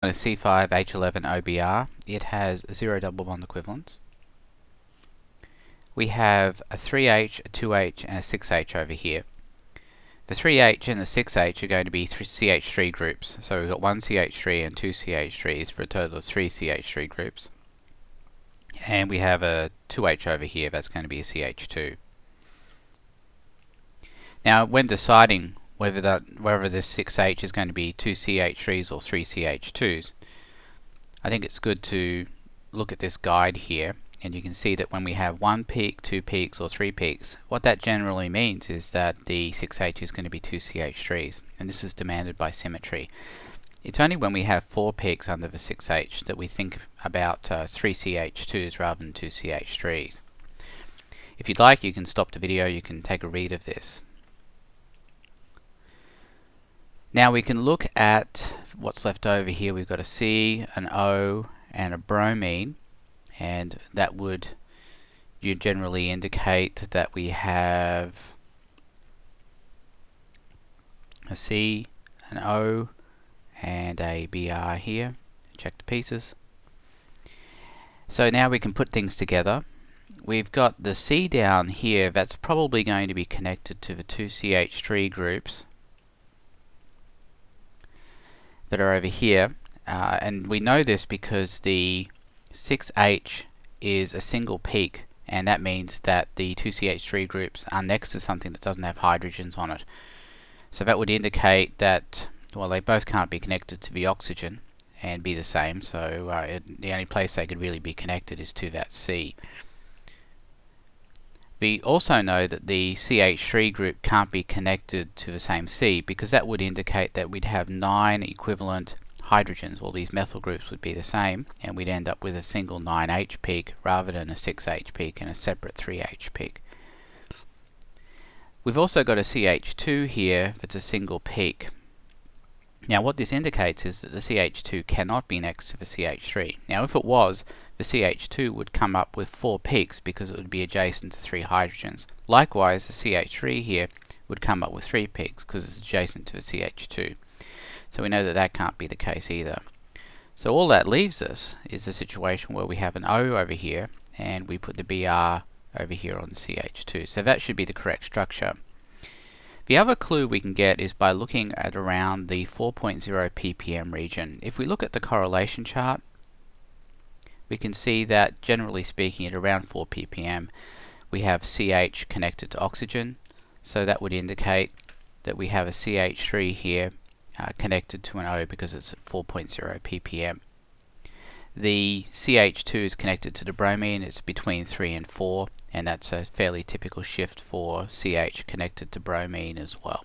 A C5H11 OBR, it has 0 double bond equivalents. We have a 3H, a 2H, and a 6H over here. The 3H and the 6H are going to be CH3 groups. So we've got one CH3 and two CH3s for a total of 3 CH3 groups. And we have a 2H over here, that's going to be a CH2. Now, when deciding whether this 6H is going to be 2 CH3s or 3 CH2s, I think it's good to look at this guide here, and you can see that when we have 1 peak, 2 peaks, or 3 peaks, what that generally means is that the 6H is going to be 2 CH3s, and this is demanded by symmetry. It's only when we have 4 peaks under the 6H that we think about 3 CH2s rather than 2 CH3s. If you'd like, you can stop the video, you can take a read of this. Now we can look at what's left over here. We've got a C, an O, and a bromine, and that would generally indicate that we have a C, an O, and a Br here. Check the pieces. So now we can put things together. We've got the C down here, that's probably going to be connected to the two CH3 groups that are over here, and we know this because the 6H is a single peak, and that means that the two CH3 groups are next to something that doesn't have hydrogens on it. So that would indicate that, well, they both can't be connected to the oxygen and be the same, so the only place they could really be connected is to that C. We also know that the CH3 group can't be connected to the same C, because that would indicate that we'd have 9 equivalent hydrogens. All these methyl groups would be the same, and we'd end up with a single 9H peak rather than a 6H peak and a separate 3H peak. We've also got a CH2 here that's a single peak. Now what this indicates is that the CH2 cannot be next to the CH3. Now if it was, the CH2 would come up with 4 peaks because it would be adjacent to 3 hydrogens. Likewise, the CH3 here would come up with 3 peaks because it's adjacent to the CH2. So we know that that can't be the case either. So all that leaves us is a situation where we have an O over here and we put the Br over here on the CH2. So that should be the correct structure. The other clue we can get is by looking at around the 4.0 ppm region. If we look at the correlation chart, we can see that generally speaking at around 4 ppm we have CH connected to oxygen, so that would indicate that we have a CH3 here connected to an O because it's at 4.0 ppm. The CH2 is connected to the bromine, it's between 3 and 4, and that's a fairly typical shift for CH connected to bromine as well.